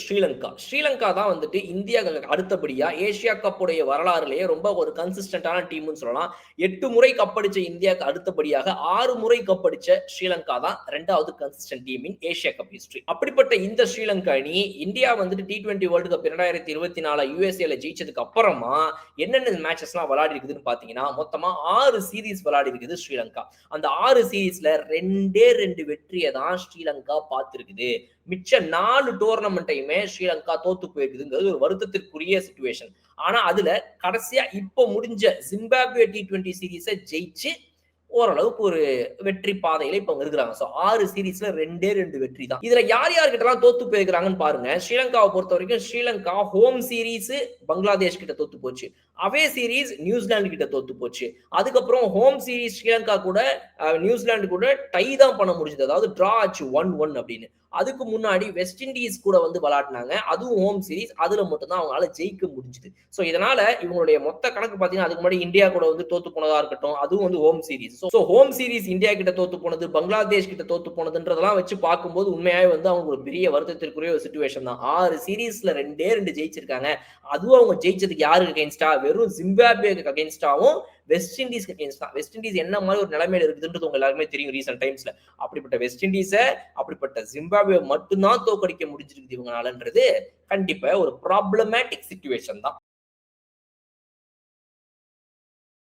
ஸ்ரீலங்கா. ஸ்ரீலங்கா தான் வந்துட்டு இந்தியாவுக்கு அடுத்தபடியா ஏசியா கப்புடைய வரலாறுலேயே ரொம்ப ஒரு கன்சிஸ்டன்டான டீம்னு சொல்லலாம். 8 முறை கப் அடிச்ச இந்தியாவுக்கு அடுத்தபடியாக 6 முறை கப் அடிச்ச ஸ்ரீலங்கா தான் 2வது consistent team in Asia cup history. அப்படிப்பட்ட இந்த ஸ்ரீலங்கா அணி இந்தியா வந்துட்டு T20 வேர்ல்டு கப் 2024 யுஎஸ்ஏல ஜெயிச்சதுக்கு அப்புறமா என்னென்ன மேட்சஸ்லாம் விளையாடி இருக்குதுன்னு பாத்தீங்கன்னா, மொத்தமா 6 சீரீஸ் விளையாடி இருக்குது ஸ்ரீலங்கா. அந்த 6 சீரீஸ்ல 2 வெற்றியை தான் ஸ்ரீலங்கா பார்த்திருக்குது. மிச்ச 4 டோர்னமெண்ட்டையுமே ஸ்ரீலங்கா தோத்து போயிருக்குதுங்கிறது ஒரு வருத்தத்திற்குரிய சிச்சுவேஷன். ஆனா அதுல கடைசியா இப்ப முடிஞ்ச ஜிம்பாப்வே T20 சீரீஸை ஜெயிச்சு ஓரளவுக்கு ஒரு வெற்றி பாதையில இப்ப அவங்க இருக்கிறாங்க. சோ 6 சீரீஸ்ல 2 வெற்றி தான். இதுல யார் யார்கிட்டலாம் தோத்து போயிருக்காங்கன்னு பாருங்க. ஸ்ரீலங்காவை பொறுத்த வரைக்கும் ஸ்ரீலங்கா ஹோம் சீரீஸ் பங்களாதேஷ் கிட்ட தோத்து போச்சு. அவே சீரீஸ் நியூசிலாந்து கிட்ட தோத்து போச்சு. அதுக்கப்புறம் ஹோம் சீரீஸ் ஸ்ரீலங்கா கூட நியூசிலாந்து கூட டை தான் பண்ண முடிஞ்சது. அதாவது டிரா ஆச்சு 1-1 அப்படின்னு. அதுக்கு முன்னாடி வெஸ்ட் இண்டீஸ் கூட வந்து விளையாடினாங்க. அதுவும் ஹோம் சீரீஸ். அதுல மட்டும் தான் அவங்களால ஜெயிக்க முடிஞ்சது. சோ இதனால இவங்களுடைய மொத்த கணக்கு பாத்தீங்கன்னா அதுக்கு முன்னாடி இந்தியா கூட வந்து தோத்து போனதா இருக்கட்டும், அதுவும் வந்து home series. So home series India கிட்ட தோத்து போனது, பங்களாதேஷ் கிட்ட தோத்து போனதுன்றதெல்லாம் வச்சு பார்க்கும்போது உண்மையாவே வந்து அவங்க ஒரு பெரிய வருத்தத்திற்குரிய ஒரு சிச்சுவேஷன் தான். 6 சீரீஸ்ல 2 ஜெயிச்சிருக்காங்க. அதுவும் அவங்க ஜெயிச்சதுக்கு யாருக்கு அகைன்ஸ்டா? வெறும் ஜிம்பாப்வேக்கு அகைன்ஸ்டாவும் வெஸ்ட் இண்டீஸ்க்கு அகைன்ஸ்டா. வெஸ்ட் இண்டீஸ் என்ன மாதிரி ஒரு நிலைமையில இருக்குதுன்றது உங்க எல்லாருக்குமே தெரியும் ரீசன்ட் டைம்ஸ்ல. அப்படிப்பட்ட வெஸ்ட் இண்டீஸ, அப்படிப்பட்ட ஜிம்பாப்வே மட்டும் தான் தோற்கடிக்க முடிஞ்சிருக்குது இவங்களாலன்றது கண்டிப்பா ஒரு ப்ராப்ளமேட்டிக் சிச்சுவேஷன் தான்.